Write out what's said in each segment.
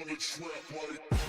wanna trap like.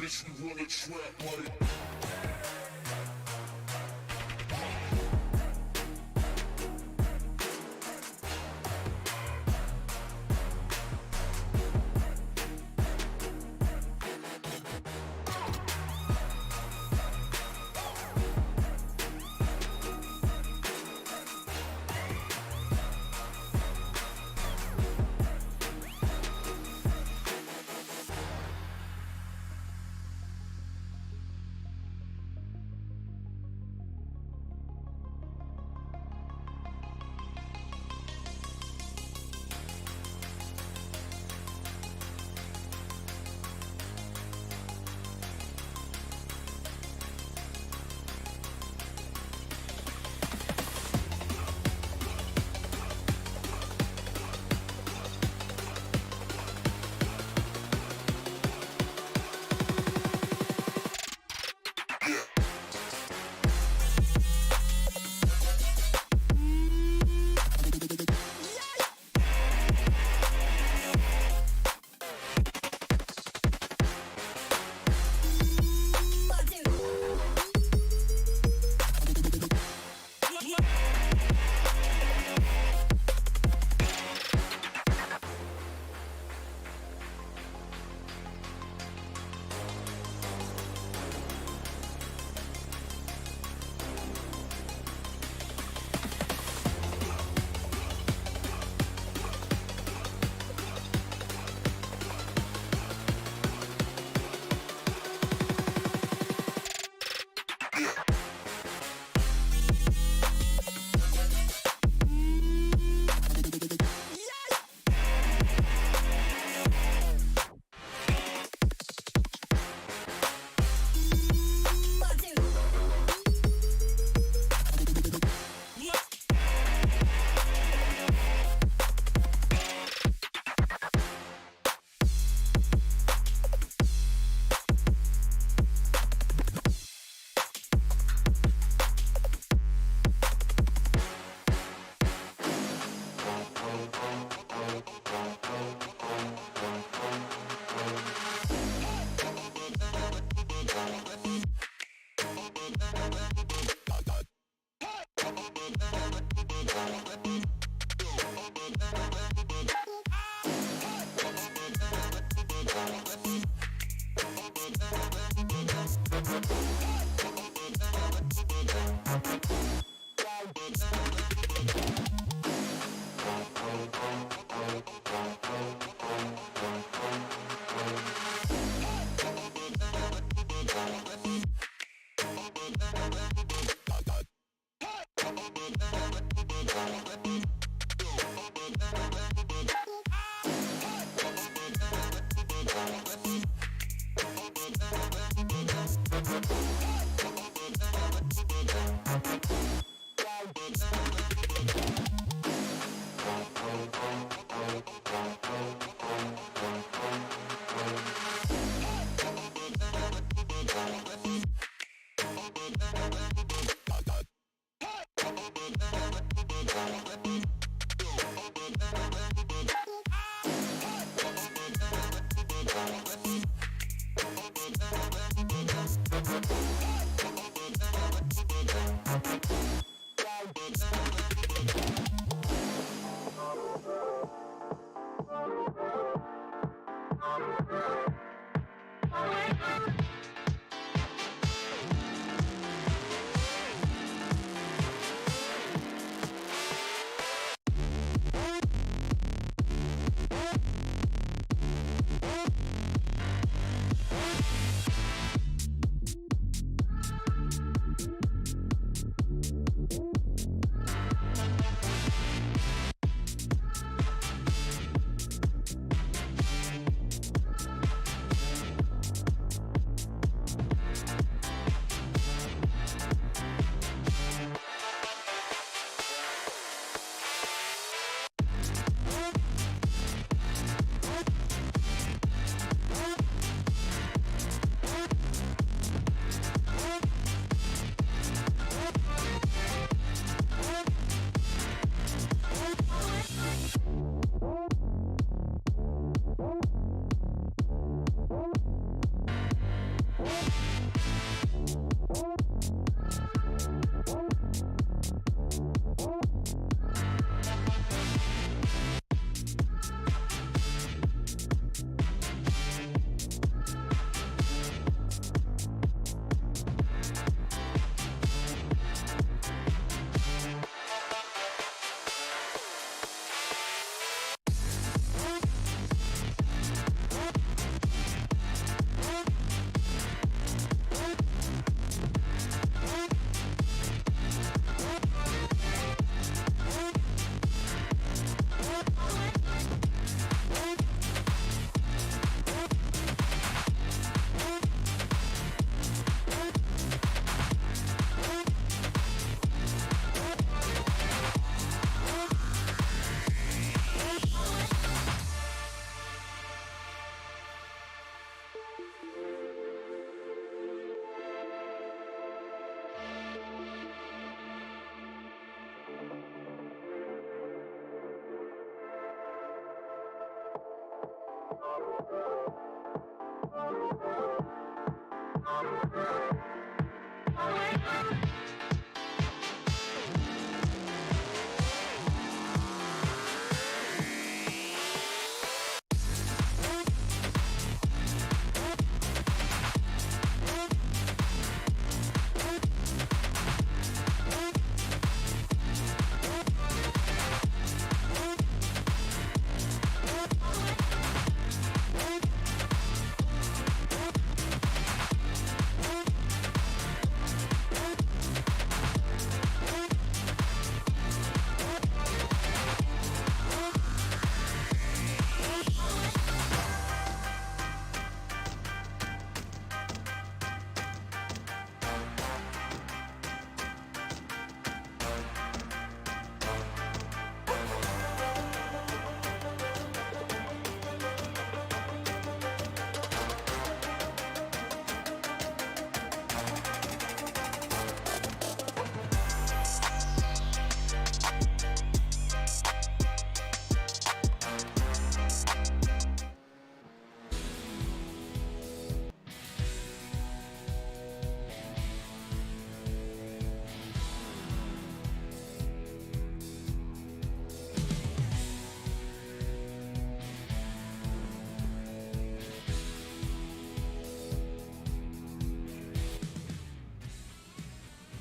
Bitch, you wanna trap like.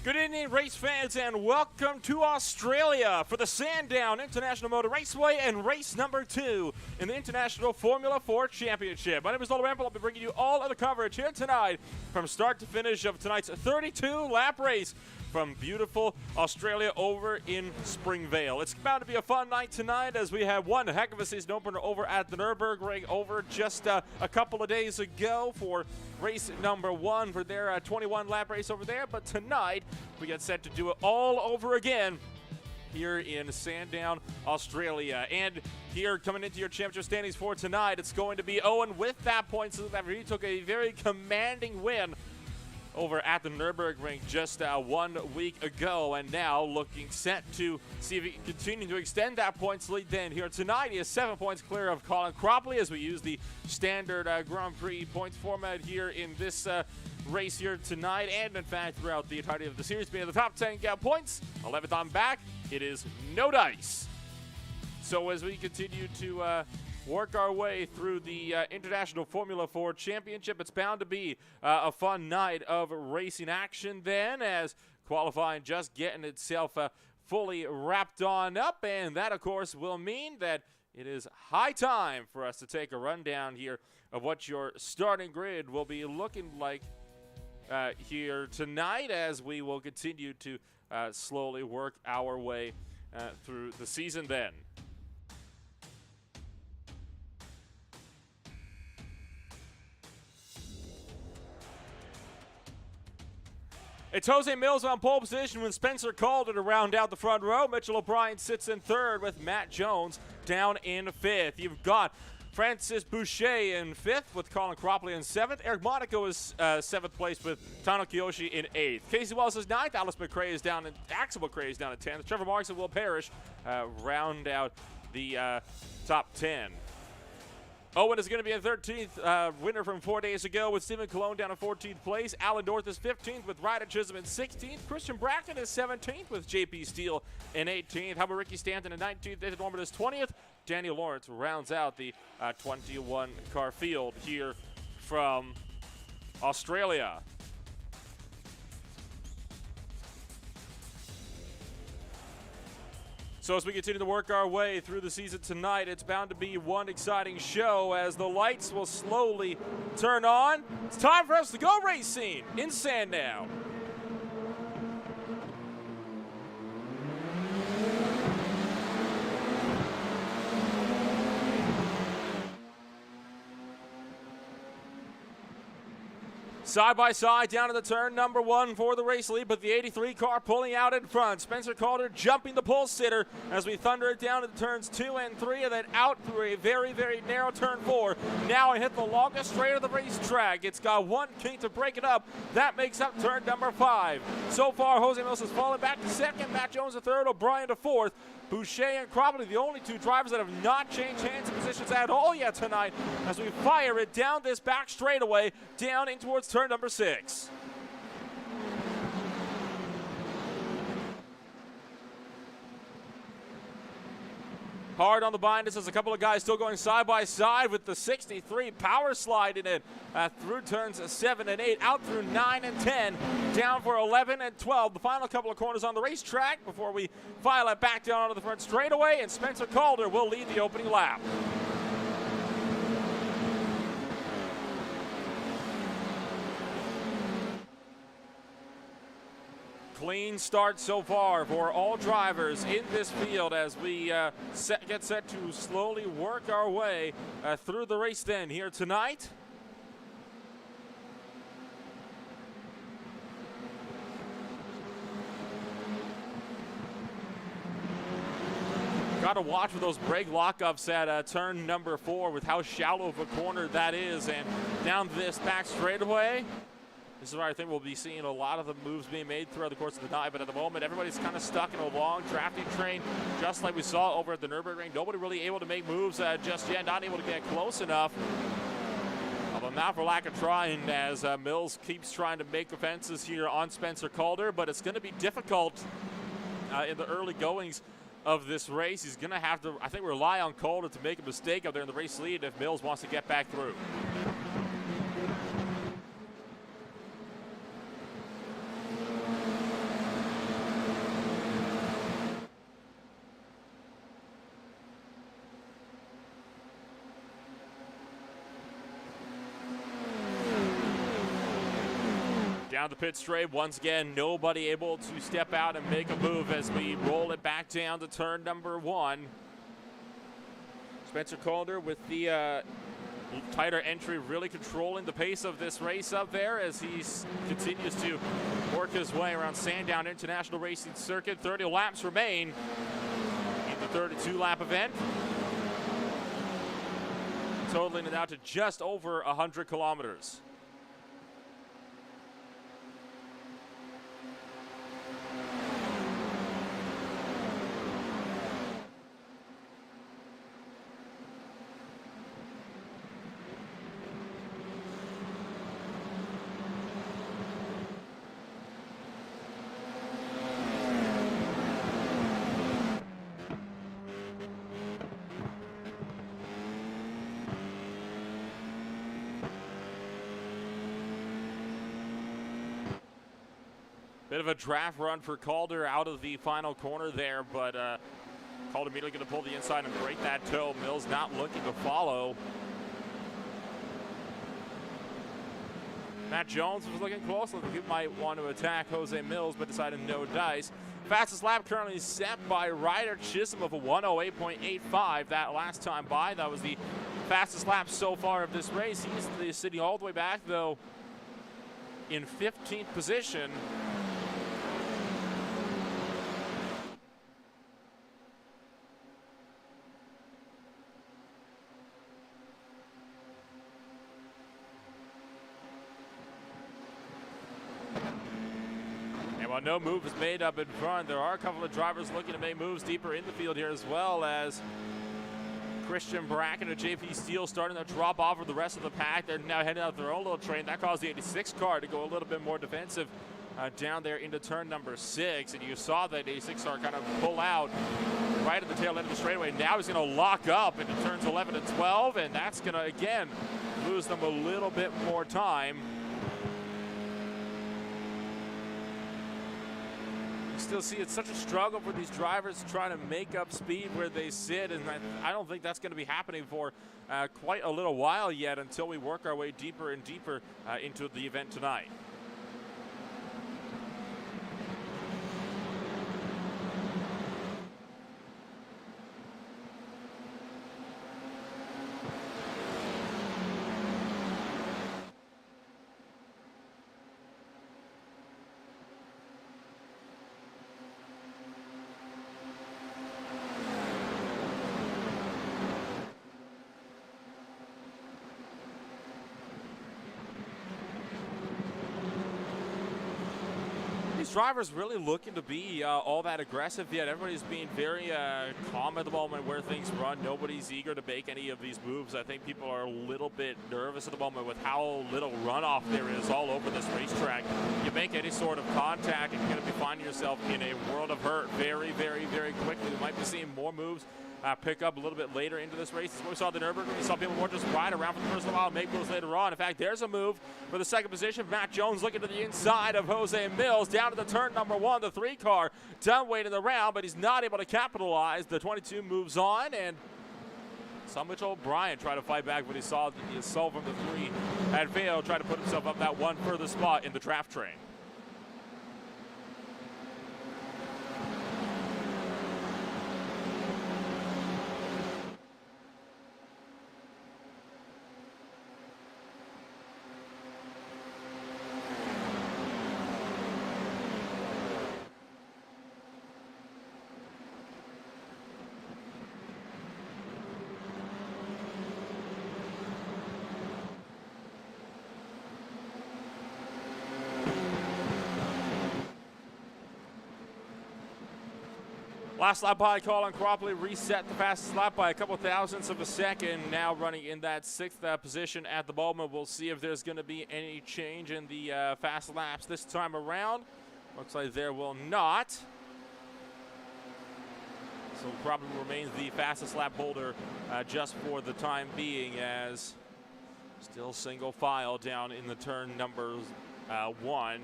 Good evening, race fans, and welcome to Australia for the Sandown International Motor Raceway and race number 2 in the International Formula 4 Championship. My name is Lola Ramble. I'll be bringing you all of the coverage here tonight from start to finish of tonight's 32-lap race from beautiful Australia over in Springvale. It's bound to be a fun night tonight as we have one heck of a season opener over at the Nürburgring over just a couple of days ago for race number 1 for their 21-lap race over there. But tonight, we get set to do it all over again here in Sandown, Australia. And here coming into your championship standings for tonight, it's going to be Owen with that point. So that he took a very commanding win over at the Nürburgring just 1 week ago, and now looking set to see if he can continue to extend that points lead. Then here tonight, he is 7 points clear of Colin Cropley as we use the standard Grand Prix points format here in this race here tonight, and in fact throughout the entirety of the series, being the top 10 points. 11th on back, it is no dice. So as we continue to work our way through the International Formula 4 Championship, it's bound to be a fun night of racing action then, as qualifying just getting itself fully wrapped on up, and that of course will mean that it is high time for us to take a rundown here of what your starting grid will be looking like here tonight, as we will continue to slowly work our way through the season then. It's Jose Mills on pole position with Spencer Calder to round out the front row. Mitchell O'Brien sits in third with Matt Jones down in fifth. You've got Francis Boucher in fifth with Colin Cropley in seventh. Eric Monaco is seventh place with Tano Kiyoshi in eighth. Casey Wells is ninth. Axel McRae is down in 10th. Trevor Marks and Will Parrish round out the top 10. Owen is going to be in 13th, winner from 4 days ago with Stephen Colon down in 14th place. Alan North is 15th with Ryder Chisholm in 16th. Christian Bracken is 17th with JP Steele in 18th. How about Ricky Stanton in 19th? David Norman is 20th. Daniel Lawrence rounds out the 21-car field here from Australia. So as we continue to work our way through the season tonight, it's bound to be one exciting show as the lights will slowly turn on. It's time for us to go racing in Sandown. Side by side down to the turn number 1 for the race lead, but the 83 car pulling out in front. Spencer Calder jumping the pole sitter as we thunder it down to the turns 2 and 3, and then out through a very, very narrow turn 4. Now I hit the longest straight of the racetrack. It's got one kink to break it up. That makes up turn number 5. So far, Jose Mills has fallen back to second, Matt Jones to third, O'Brien to fourth. Boucher and Cropley, the only two drivers that have not changed hands and positions at all yet tonight, as we fire it down this back straightaway, down in towards turn number 6. Hard on the binders as a couple of guys still going side by side with the 63 power slide in it through turns 7 and 8, out through 9 and 10, down for 11 and 12. The final couple of corners on the racetrack before we file it back down onto the front straightaway, and Spencer Calder will lead the opening lap. Clean start so far for all drivers in this field as we get set to slowly work our way through the race then here tonight. Got to watch for those brake lockups at turn number 4 with how shallow of a corner that is, and down this back straightaway. This is where I think we'll be seeing a lot of the moves being made throughout the course of the night, but at the moment, everybody's kind of stuck in a long drafting train, just like we saw over at the Nürburgring. Nobody really able to make moves just yet, not able to get close enough. Although not for lack of trying, as Mills keeps trying to make offenses here on Spencer Calder, but it's going to be difficult in the early goings of this race. He's going to have to, I think, rely on Calder to make a mistake up there in the race lead if Mills wants to get back through. Down the pit straight, once again, nobody able to step out and make a move as we roll it back down to turn number 1. Spencer Calder with the tighter entry, really controlling the pace of this race up there as he continues to work his way around Sandown International Racing Circuit. 30 laps remain in the 32-lap event, totaling it out to just over 100 kilometers. Bit of a draft run for Calder out of the final corner there, but Calder immediately going to pull the inside and break that toe. Mills not looking to follow. Matt Jones was looking close. He might want to attack Jose Mills, but decided no dice. Fastest lap currently set by Ryder Chisholm of a 1:08.85. That last time by, that was the fastest lap so far of this race. He's sitting all the way back, though, in 15th position. While no move is made up in front, there are a couple of drivers looking to make moves deeper in the field here, as well as Christian Bracken and JP Steele starting to drop off of the rest of the pack. They're now heading out their own little train. That caused the 86 car to go a little bit more defensive down there into turn number 6. And you saw that 86 car kind of pull out right at the tail end of the straightaway. Now he's going to lock up into turns 11 and 12, and that's going to, again, lose them a little bit more time. Still see it's such a struggle for these drivers trying to make up speed where they sit, and I don't think that's going to be happening for quite a little while yet until we work our way deeper and deeper into the event tonight. Drivers really looking to be all that aggressive yet. Everybody's being very calm at the moment where things run. Nobody's eager to make any of these moves. I think people are a little bit nervous at the moment with how little runoff there is all over this racetrack. You make any sort of contact and you're going to be finding yourself in a world of hurt very, very, very quickly. We might be seeing more moves pick up a little bit later into this race. We saw the Nürburgring. We saw people more just ride around for the first while and make moves later on. In fact, there's a move for the second position. Matt Jones looking to the inside of Jose Mills down to the turn number 1, the 3 car. Done waiting around, but he's not able to capitalize. The 22 moves on, and saw Mitchell O'Brien try to fight back, but he saw the assault from the 3 had failed, try to put himself up that one further spot in the draft train. Last lap by call on Croppley reset the fastest lap by a couple thousandths of a second. Now running in that 6th position at the moment. We'll see if there's going to be any change in the fast laps this time around. Looks like there will not. So probably remains the fastest lap holder just for the time being, as still single file down in the turn number 1,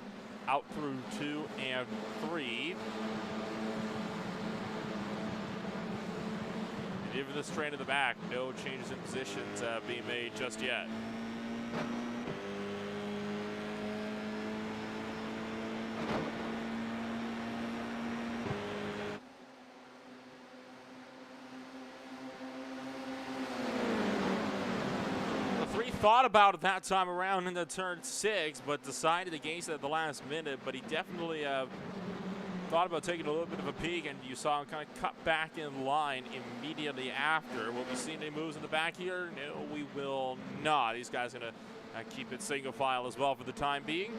out through 2 and 3. And even this train in the back, no changes in positions being made just yet. thought about it that time around in the turn 6, but decided against it at the last minute. But he definitely thought about taking a little bit of a peek, and you saw him kind of cut back in line immediately after. Will we see any moves in the back here? No, we will not. These guys are going to keep it single file as well for the time being.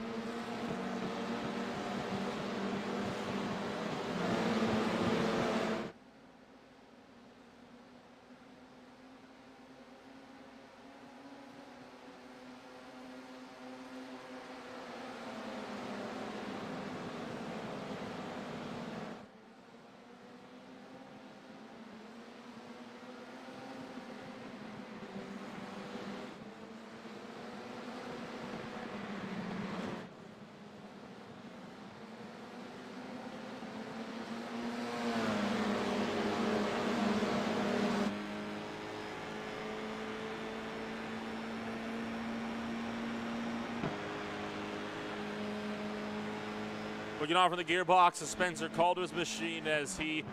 Looking on from the gearbox, Spencer Calder's machine as he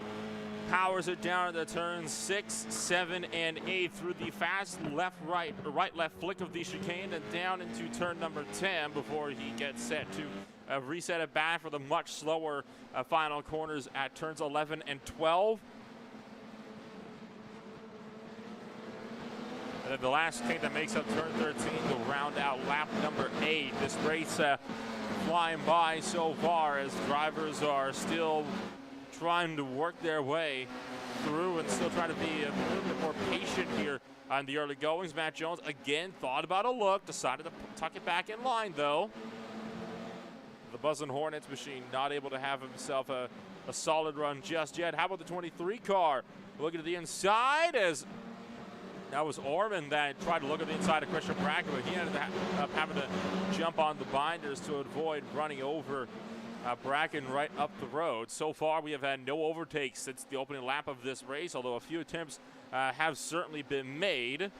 powers it down to turns 6, 7, and 8 through the fast left-right, or right-left flick of the chicane and down into turn number 10 before he gets set to reset it back for the much slower final corners at turns 11 and 12. And then the last chicane that makes up turn 13 will round out lap number 8. This race flying by so far as drivers are still trying to work their way through and still trying to be a little bit more patient here on the early goings. Matt Jones again thought about a look, decided to tuck it back in line though. The Buzzin' Hornets machine not able to have himself a solid run just yet. How about the 23 car? Looking to the inside as that was Orman that tried to look at the inside of Christian Bracken, but he ended up having to jump on the binders to avoid running over Bracken right up the road. So far, we have had no overtakes since the opening lap of this race, although a few attempts have certainly been made.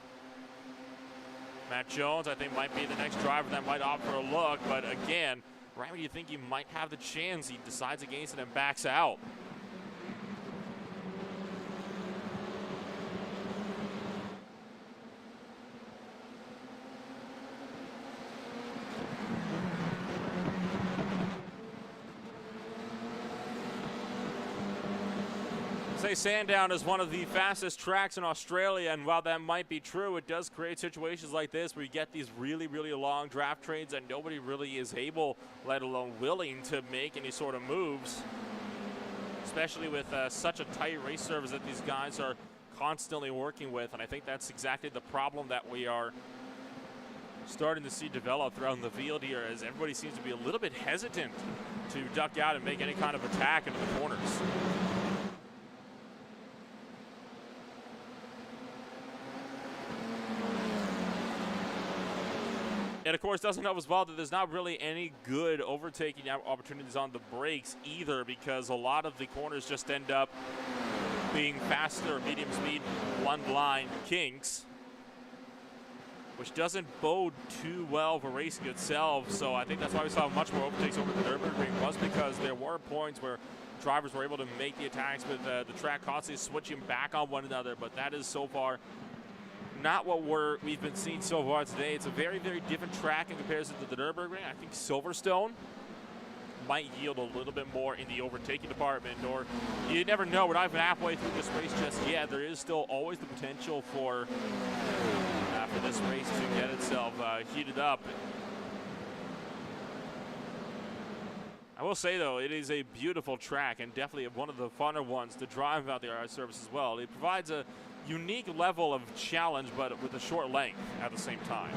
Matt Jones, I think, might be the next driver that might opt for a look, but again, right when you think he might have the chance, he decides against it and backs out. Say Sandown is one of the fastest tracks in Australia, and while that might be true, it does create situations like this where you get these really, really long draft trains and nobody really is able, let alone willing, to make any sort of moves, especially with such a tight race service that these guys are constantly working with. And I think that's exactly the problem that we are starting to see develop throughout the field here, as everybody seems to be a little bit hesitant to duck out and make any kind of attack into the corners. And of course, doesn't help as well that there's not really any good overtaking opportunities on the brakes either, because a lot of the corners just end up being faster, medium speed, one line kinks, which doesn't bode too well for racing itself. So I think that's why we saw much more overtakes over the Nürburgring, was because there were points where drivers were able to make the attacks with the track constantly switching back on one another, but that is so far not what we've been seeing so far today. It's a very, very different track in comparison to the Nürburgring. I think Silverstone might yield a little bit more in the overtaking department, or you never know. We're not even halfway through this race just yet. There is still always the potential for this race to get itself heated up. I will say, though, it is a beautiful track and definitely one of the funner ones to drive out there at service as well. It provides a unique level of challenge, but with a short length at the same time.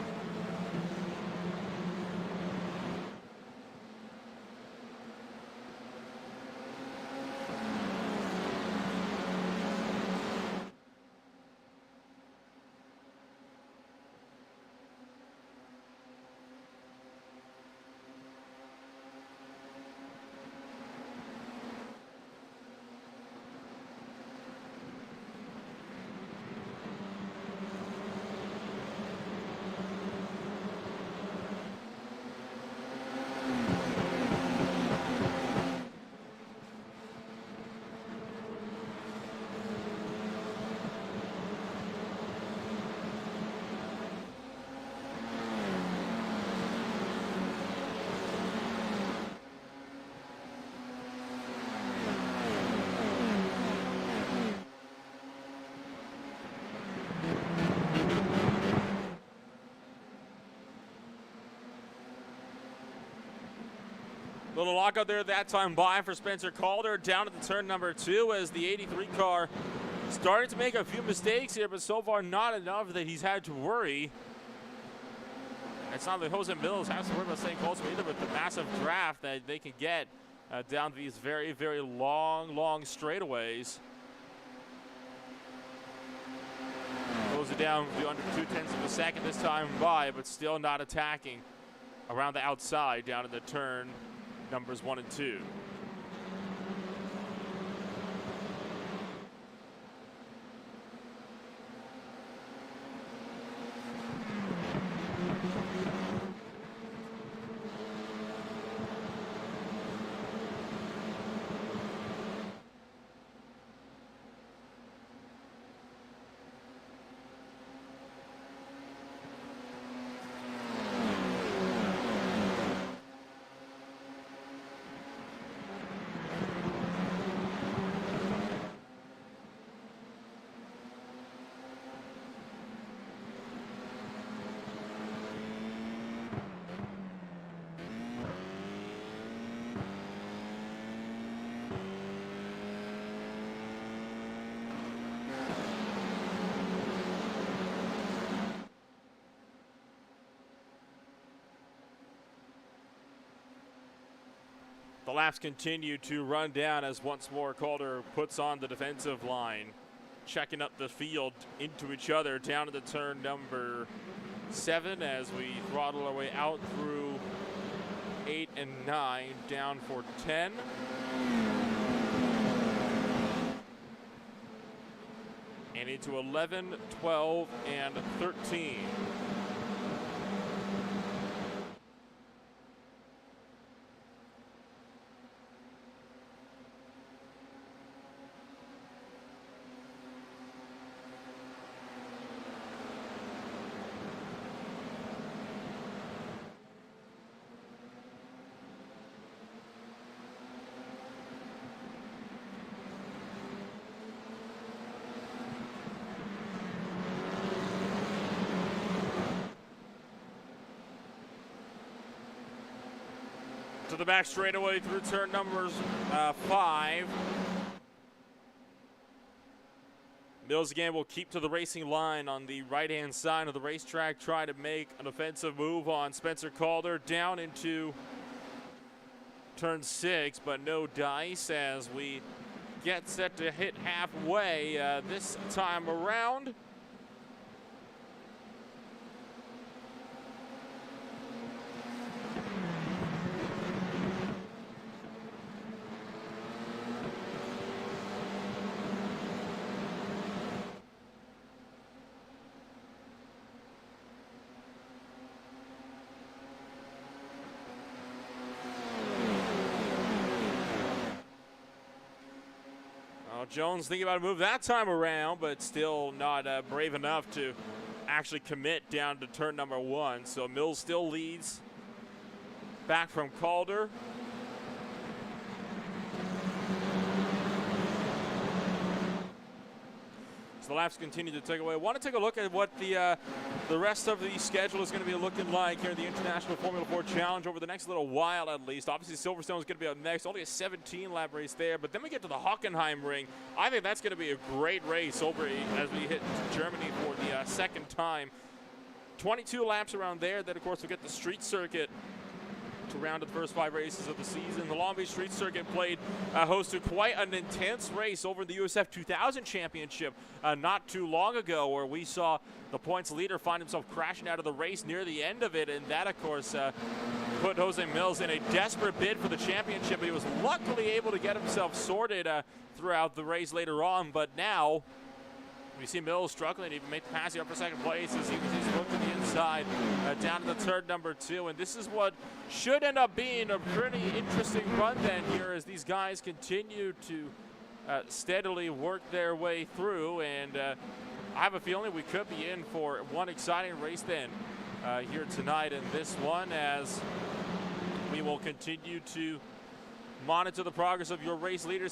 Little lockout there that time by for Spencer Calder down at the turn number 2 as the 83 car starting to make a few mistakes here, but so far not enough that he's had to worry. It's not that Jose Mills has to worry about staying close either with the massive draft that they can get down these very, very long straightaways. Goes it down to under 0.2 of a second this time by, but still not attacking around the outside down in the turn numbers 1 and 2. The laps continue to run down as once more Calder puts on the defensive line, checking up the field into each other down to the turn number 7 as we throttle our way out through 8 and 9, down for 10. And into 11, 12, and 13. To the back straightaway through turn numbers 5. Mills again will keep to the racing line on the right-hand side of the racetrack, try to make an offensive move on Spencer Calder down into turn 6, but no dice as we get set to hit halfway this time around. Jones thinking about a move that time around, but still not brave enough to actually commit down to turn number 1. So Mills still leads back from Calder. So the laps continue to take away. I want to take a look at what the rest of the schedule is going to be looking like here in the International Formula 4 Challenge over the next little while at least. Obviously, Silverstone is going to be up next. Only a 17-lap race there. But then we get to the Hockenheim Ring. I think that's going to be a great race over as we hit Germany for the second time. 22 laps around there. Then, of course, we'll get the street circuit to round of the first 5 races of the season. The Long Beach Street Circuit played host to quite an intense race over the USF 2000 Championship not too long ago, where we saw the points leader find himself crashing out of the race near the end of it, and that, of course, put Jose Mills in a desperate bid for the championship. But he was luckily able to get himself sorted throughout the race later on, but now we see Mills struggling to even make the pass here for second place as he's looked to the inside down to the turn number 2. And this is what should end up being a pretty interesting run then here as these guys continue to steadily work their way through. And I have a feeling we could be in for one exciting race then here tonight in this one, as we will continue to monitor the progress of your race leaders.